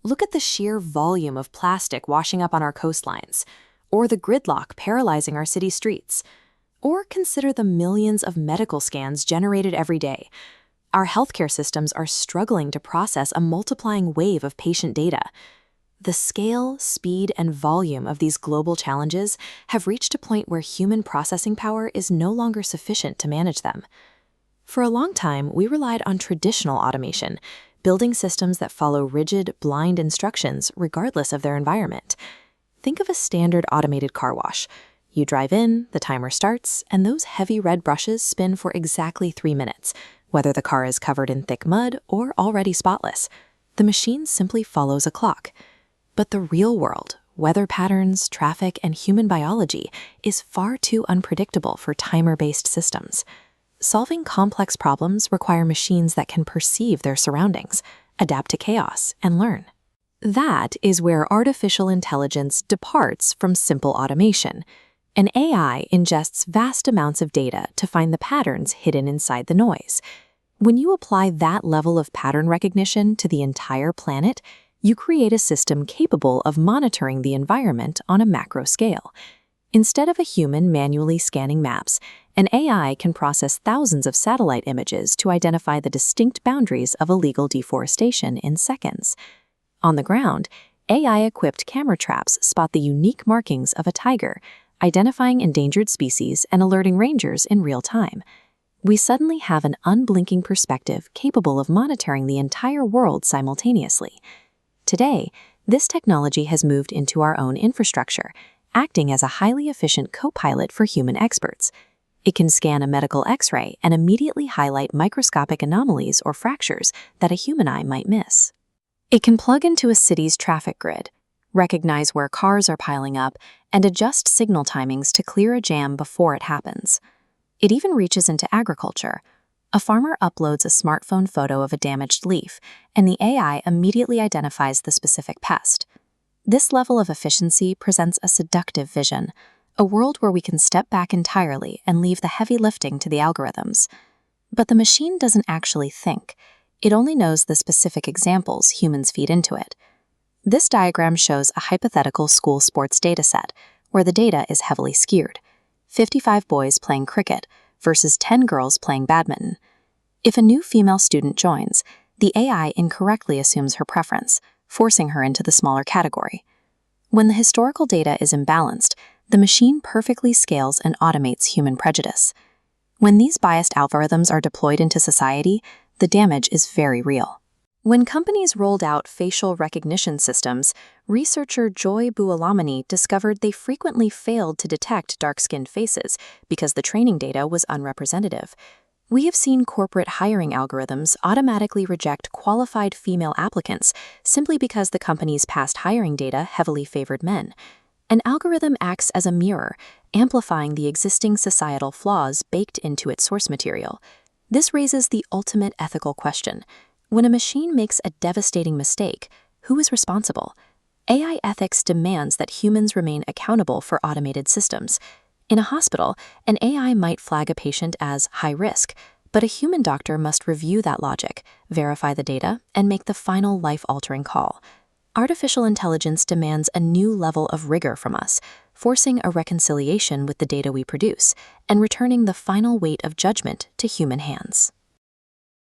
Look at the sheer volume of plastic washing up on our coastlines, or the gridlock paralyzing our city streets. Or consider the millions of medical scans generated every day. Our healthcare systems are struggling to process a multiplying wave of patient data. The scale, speed, and volume of these global challenges have reached a point where human processing power is no longer sufficient to manage them. For a long time, we relied on traditional automation, building systems that follow rigid, blind instructions regardless of their environment. Think of a standard automated car wash. You drive in, the timer starts, and those heavy red brushes spin for exactly 3 minutes, whether the car is covered in thick mud or already spotless. The machine simply follows a clock. But the real world, weather patterns, traffic, and human biology, is far too unpredictable for timer-based systems. Solving complex problems require machines that can perceive their surroundings, adapt to chaos, and learn. That is where artificial intelligence departs from simple automation. An AI ingests vast amounts of data to find the patterns hidden inside the noise. When you apply that level of pattern recognition to the entire planet, you create a system capable of monitoring the environment on a macro scale. Instead of a human manually scanning maps, an AI can process thousands of satellite images to identify the distinct boundaries of illegal deforestation in seconds. On the ground, AI-equipped camera traps spot the unique markings of a tiger, identifying endangered species and alerting rangers in real time. We suddenly have an unblinking perspective capable of monitoring the entire world simultaneously. Today, this technology has moved into our own infrastructure, acting as a highly efficient co-pilot for human experts. It can scan a medical X-ray and immediately highlight microscopic anomalies or fractures that a human eye might miss. It can plug into a city's traffic grid, recognize where cars are piling up, and adjust signal timings to clear a jam before it happens. It even reaches into agriculture. A farmer uploads a smartphone photo of a damaged leaf, and the AI immediately identifies the specific pest. This level of efficiency presents a seductive vision, a world where we can step back entirely and leave the heavy lifting to the algorithms. But the machine doesn't actually think. It only knows the specific examples humans feed into it. This diagram shows a hypothetical school sports dataset, where the data is heavily skewed. 55 boys playing cricket versus 10 girls playing badminton. If a new female student joins, the AI incorrectly assumes her preference, forcing her into the smaller category. When the historical data is imbalanced, the machine perfectly scales and automates human prejudice. When these biased algorithms are deployed into society, the damage is very real. When companies rolled out facial recognition systems, researcher Joy Buolamwini discovered they frequently failed to detect dark-skinned faces because the training data was unrepresentative. We have seen corporate hiring algorithms automatically reject qualified female applicants simply because the company's past hiring data heavily favored men. An algorithm acts as a mirror, amplifying the existing societal flaws baked into its source material. This raises the ultimate ethical question. When a machine makes a devastating mistake, who is responsible? AI ethics demands that humans remain accountable for automated systems. In a hospital, an AI might flag a patient as high risk, but a human doctor must review that logic, verify the data, and make the final life-altering call. Artificial intelligence demands a new level of rigor from us, forcing a reconciliation with the data we produce, and returning the final weight of judgment to human hands.